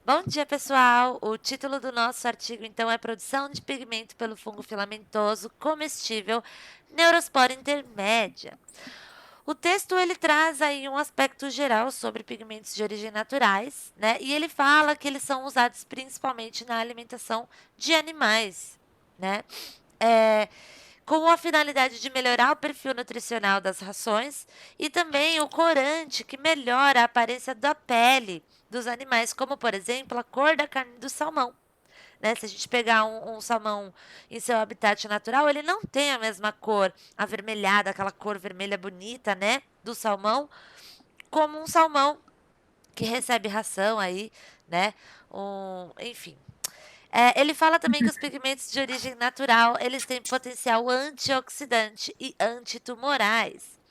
Bom dia, pessoal! O título do nosso artigo, então, é Produção de pigmento pelo fungo filamentoso comestível Neurospora intermédia. O texto ele traz aí um aspecto geral sobre pigmentos de origem naturais, né? E ele fala que eles são usados principalmente na alimentação de animais, né? É, com a finalidade de melhorar o perfil nutricional das rações e também o corante que melhora a aparência da pele dos animais, como por exemplo a cor da carne do salmão. Né? Se a gente pegar um salmão em seu habitat natural, ele não tem a mesma cor avermelhada, aquela cor vermelha bonita, né, do salmão, como um salmão que recebe ração aí, né, enfim. Ele fala também que os pigmentos de origem natural, eles têm potencial antioxidante e antitumorais.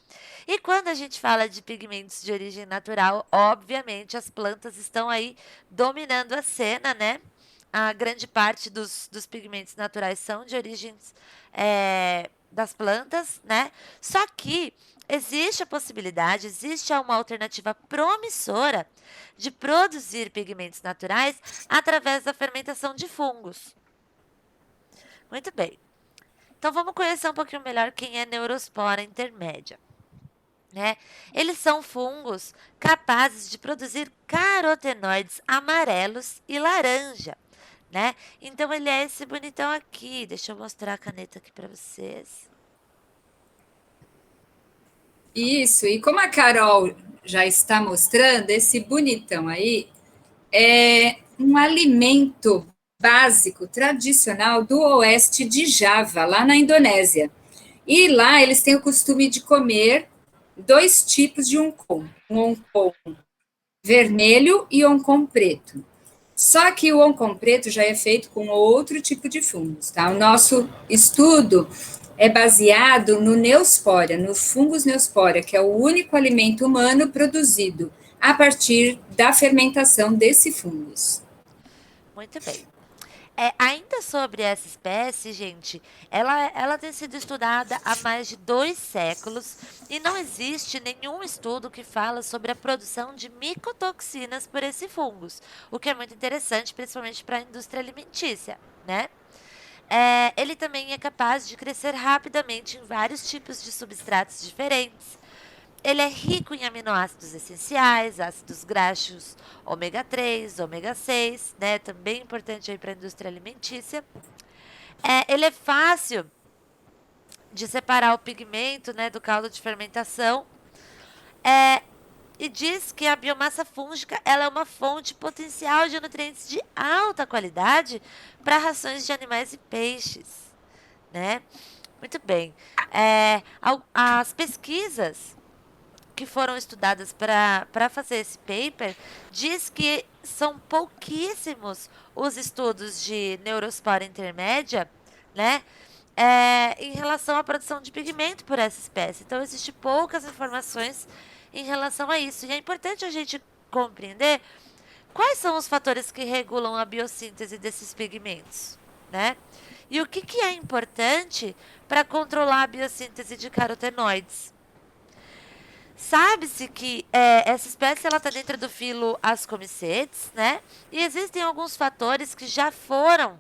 E quando a gente fala de pigmentos de origem natural, obviamente as plantas estão aí dominando a cena, né? A grande parte dos pigmentos naturais são de origens das plantas, né? Só que existe a possibilidade, existe uma alternativa promissora de produzir pigmentos naturais através da fermentação de fungos. Muito bem. Então vamos conhecer um pouquinho melhor quem é Neurospora intermédia. Né? Eles são fungos capazes de produzir carotenoides amarelos e laranja, né? Então ele é esse bonitão aqui. Deixa eu mostrar a caneta aqui para vocês. Isso, e como a Carol já está mostrando, esse bonitão aí é um alimento básico, tradicional do oeste de Java, lá na Indonésia. E lá eles têm o costume de comer dois tipos de oncom, um oncom vermelho e oncom preto. Só que o oncom preto já é feito com outro tipo de fungos, tá? O nosso estudo é baseado no Neospora, no fungus Neospora, que é o único alimento humano produzido a partir da fermentação desse fungus. Muito bem. Ainda sobre essa espécie, gente, ela tem sido estudada há mais de 2 séculos e não existe nenhum estudo que fala sobre a produção de micotoxinas por esse fungos, o que é muito interessante, principalmente para a indústria alimentícia, né? Ele também é capaz de crescer rapidamente em vários tipos de substratos diferentes. Ele é rico em aminoácidos essenciais, ácidos graxos ômega 3, ômega 6, né? Também importante aí para a indústria alimentícia. Ele é fácil de separar o pigmento, né, do caldo de fermentação. É, e diz que a biomassa fúngica ela é uma fonte potencial de nutrientes de alta qualidade para rações de animais e peixes, né? Muito bem. As pesquisas que foram estudadas para fazer esse paper diz que são pouquíssimos os estudos de neurospora intermédia, né? Em relação à produção de pigmento por essa espécie. Então, existe poucas informações em relação a isso. E é importante a gente compreender quais são os fatores que regulam a biossíntese desses pigmentos, né? E o que é importante para controlar a biossíntese de carotenoides. Sabe-se que essa espécie ela está dentro do filo Ascomicetes, né? E existem alguns fatores que já foram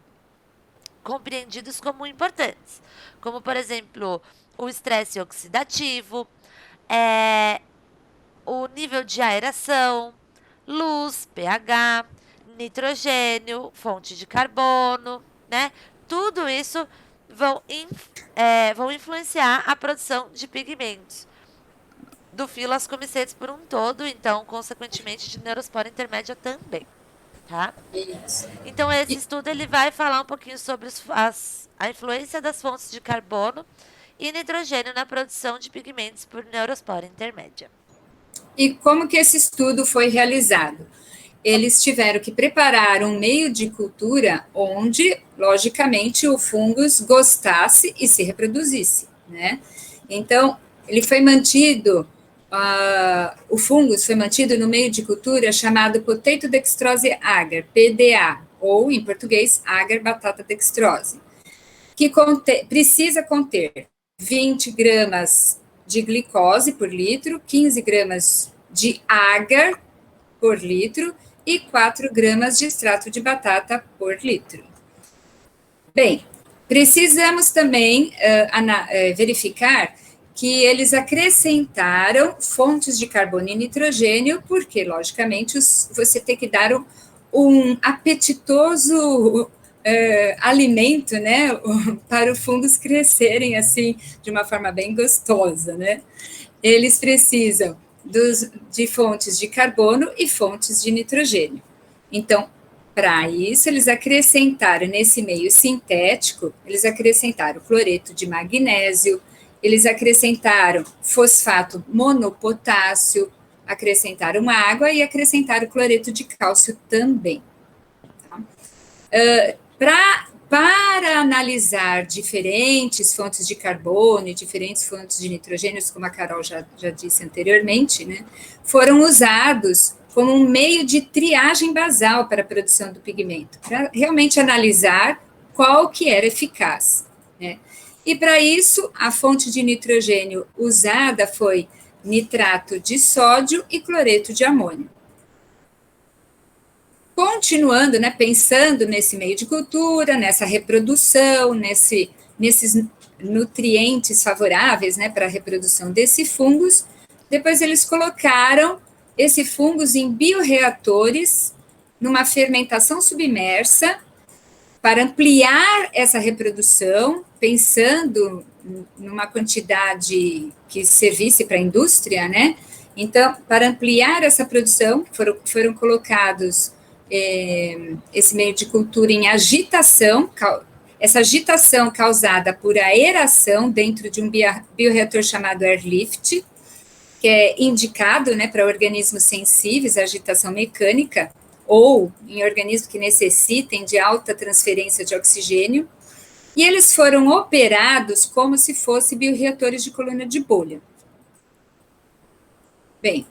compreendidos como importantes, como por exemplo o estresse oxidativo, é, o nível de aeração, luz, pH, nitrogênio, fonte de carbono, né? Tudo isso vão influenciar a produção de pigmentos do filo ascomicetes por um todo, então, consequentemente, de neurospora intermédia também, tá? Isso. Então, esse E, estudo ele vai falar um pouquinho sobre a influência das fontes de carbono e nitrogênio na produção de pigmentos por neurospora intermédia. e como que esse estudo foi realizado? Eles tiveram que preparar um meio de cultura onde, logicamente, o fungus gostasse e se reproduzisse, né? Então, ele foi mantido, o fungus foi mantido no meio de cultura chamado Potato Dextrose Agar, PDA, ou, em português, agar batata dextrose, que precisa conter 20 gramas de glicose por litro, 15 gramas de agar por litro e 4 gramas de extrato de batata por litro. Bem, precisamos também verificar que eles acrescentaram fontes de carbono e nitrogênio, porque, logicamente, você tem que dar um apetitoso alimento, né, para os fungos crescerem assim, de uma forma bem gostosa, né? Eles precisam de fontes de carbono e fontes de nitrogênio. Então, para isso, eles acrescentaram nesse meio sintético, eles acrescentaram cloreto de magnésio, eles acrescentaram fosfato monopotássio, acrescentaram água e acrescentaram cloreto de cálcio também. Tá? Para analisar diferentes fontes de carbono e diferentes fontes de nitrogênio, como a Carol já disse anteriormente, né, foram usados como um meio de triagem basal para a produção do pigmento, para realmente analisar qual que era eficaz, né? E para isso, a fonte de nitrogênio usada foi nitrato de sódio e cloreto de amônio. Continuando, né, pensando nesse meio de cultura, nessa reprodução, nesses nutrientes favoráveis, né, para a reprodução desse fungos, depois eles colocaram esse fungos em bioreatores, numa fermentação submersa, para ampliar essa reprodução, pensando numa quantidade que servisse para a indústria, né? Então, para ampliar essa produção, foram colocados esse meio de cultura em agitação, essa agitação causada por aeração dentro de um bioreator chamado airlift, que é indicado, né, para organismos sensíveis à agitação mecânica, ou em organismos que necessitem de alta transferência de oxigênio, e eles foram operados como se fossem bioreatores de coluna de bolha. Bem,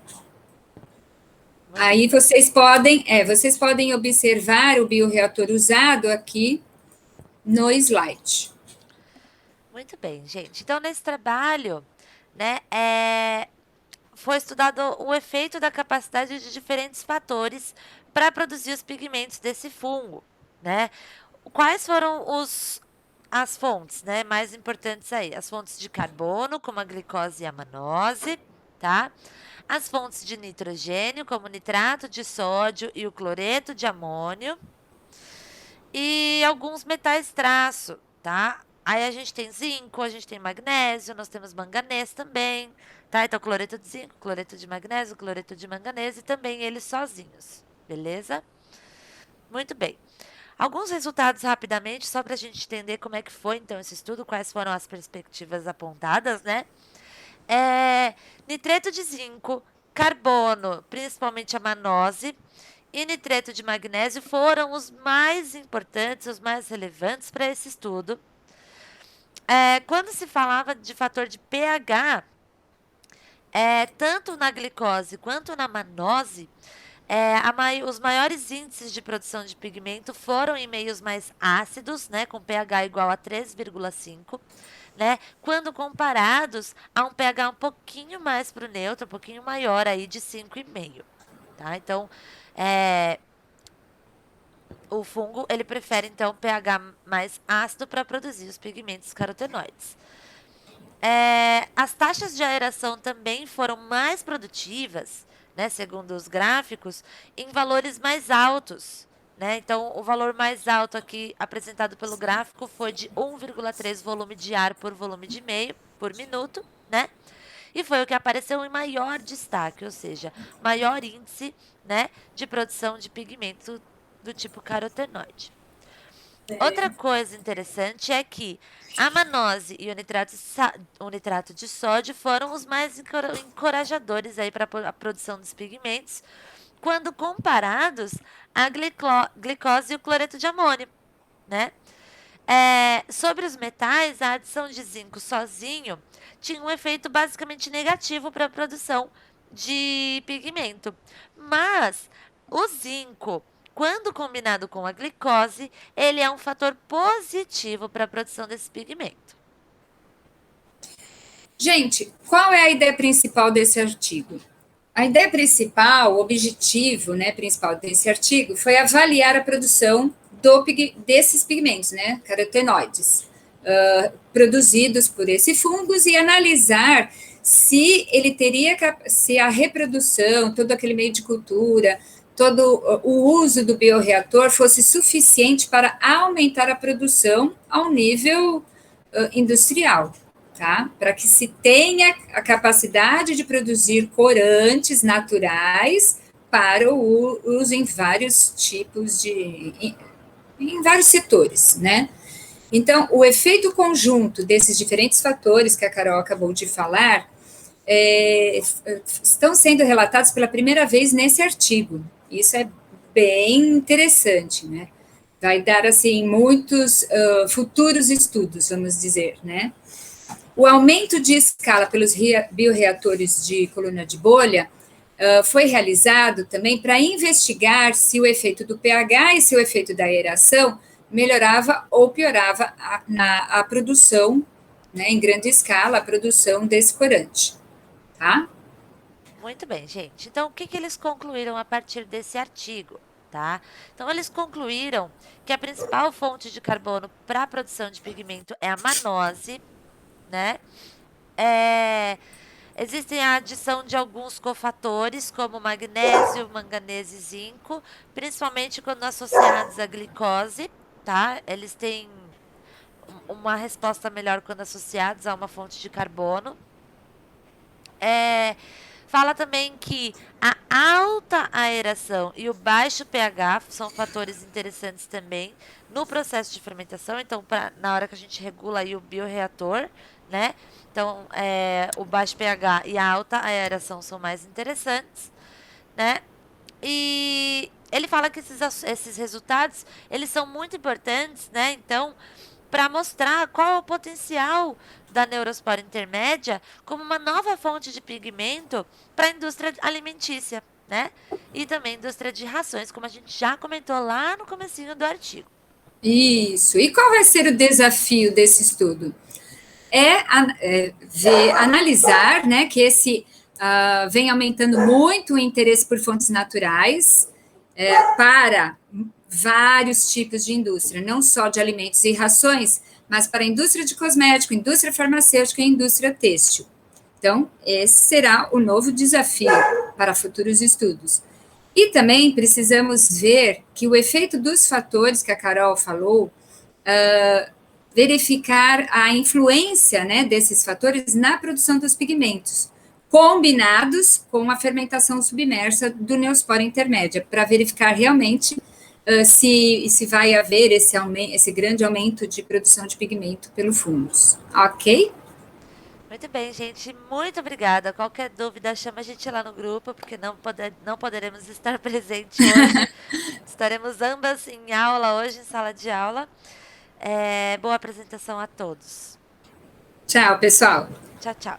aí vocês podem observar o bioreator usado aqui no slide. Muito bem, gente. Então, nesse trabalho, né, foi estudado o efeito da capacidade de diferentes fatores para produzir os pigmentos desse fungo, né? Quais foram as fontes, né, mais importantes aí? As fontes de carbono, como a glicose e a manose, tá? As fontes de nitrogênio, como o nitrato de sódio e o cloreto de amônio. E alguns metais traço, tá? Aí a gente tem zinco, a gente tem magnésio, nós temos manganês também, tá? Então, cloreto de zinco, cloreto de magnésio, cloreto de manganês e também eles sozinhos, beleza? Muito bem. Alguns resultados rapidamente, só para a gente entender como é que foi, então, esse estudo, quais foram as perspectivas apontadas, né? Nitreto de zinco, carbono, principalmente a manose, e nitreto de magnésio foram os mais importantes, os mais relevantes para esse estudo. Quando se falava de fator de pH, tanto na glicose quanto na manose, os maiores índices de produção de pigmento foram em meios mais ácidos, né, com pH igual a 3,5, né, quando comparados a um pH um pouquinho mais para o neutro, um pouquinho maior aí de 5,5, tá? Então, o fungo, ele prefere, então, pH mais ácido para produzir os pigmentos carotenoides. As taxas de aeração também foram mais produtivas, né, segundo os gráficos, em valores mais altos, né? Então, o valor mais alto aqui apresentado pelo gráfico foi de 1,3 volume de ar por volume de meio por minuto, né? E foi o que apareceu em maior destaque, ou seja, maior índice, né, de produção de pigmento do tipo carotenoide. Outra coisa interessante é que a manose e o nitrato de sódio foram os mais encorajadores aí para a produção dos pigmentos, quando comparados à glicose e o cloreto de amônio, né? Sobre os metais, a adição de zinco sozinho tinha um efeito basicamente negativo para a produção de pigmento. Mas o zinco, quando combinado com a glicose, ele é um fator positivo para a produção desse pigmento. Gente, qual é a ideia principal desse artigo? A ideia principal, o objetivo, né, principal desse artigo foi avaliar a produção desses pigmentos, né, carotenoides, produzidos por esse fungos e analisar se ele teria, se a reprodução, todo aquele meio de cultura, todo o uso do bioreator fosse suficiente para aumentar a produção ao nível industrial, tá? Para que se tenha a capacidade de produzir corantes naturais para o uso em vários tipos em vários setores, né? Então, o efeito conjunto desses diferentes fatores que a Carol acabou de falar estão sendo relatados pela primeira vez nesse artigo. Isso é bem interessante, né? Vai dar, assim, muitos futuros estudos, vamos dizer, né? O aumento de escala pelos bioreatores de coluna de bolha foi realizado também para investigar se o efeito do pH e se o efeito da aeração melhorava ou piorava a produção, né, em grande escala, a produção desse corante, tá? Muito bem, gente. Então, o que que eles concluíram a partir desse artigo, tá? Então, eles concluíram que a principal fonte de carbono para a produção de pigmento é a manose, né? Existem a adição de alguns cofatores, como magnésio, manganês e zinco, principalmente quando associados à glicose, tá? Eles têm uma resposta melhor quando associados a uma fonte de carbono. Fala também que a alta aeração e o baixo pH são fatores interessantes também no processo de fermentação. Então, na hora que a gente regula aí o bioreator, né? Então, o baixo pH e a alta aeração são mais interessantes, né? E ele fala que esses resultados, eles são muito importantes, né? Então, para mostrar qual é o potencial da neurospora intermédia como uma nova fonte de pigmento para a indústria alimentícia, né? E também indústria de rações, como a gente já comentou lá no comecinho do artigo. Isso. E qual vai ser o desafio desse estudo? Analisar, né, que esse vem aumentando muito o interesse por fontes naturais para vários tipos de indústria, não só de alimentos e rações, mas para a indústria de cosmético, indústria farmacêutica e indústria têxtil. Então, esse será o novo desafio para futuros estudos. E também precisamos ver que o efeito dos fatores que a Carol falou, verificar a influência, né, desses fatores na produção dos pigmentos, combinados com a fermentação submersa do Neospora intermédia, para verificar realmente se vai haver esse grande aumento de produção de pigmento pelo fungos. Ok? Muito bem, gente. Muito obrigada. Qualquer dúvida, chama a gente lá no grupo, porque não poderemos estar presente hoje. Estaremos ambas em aula hoje, em sala de aula. Boa apresentação a todos. Tchau, pessoal. Tchau, tchau.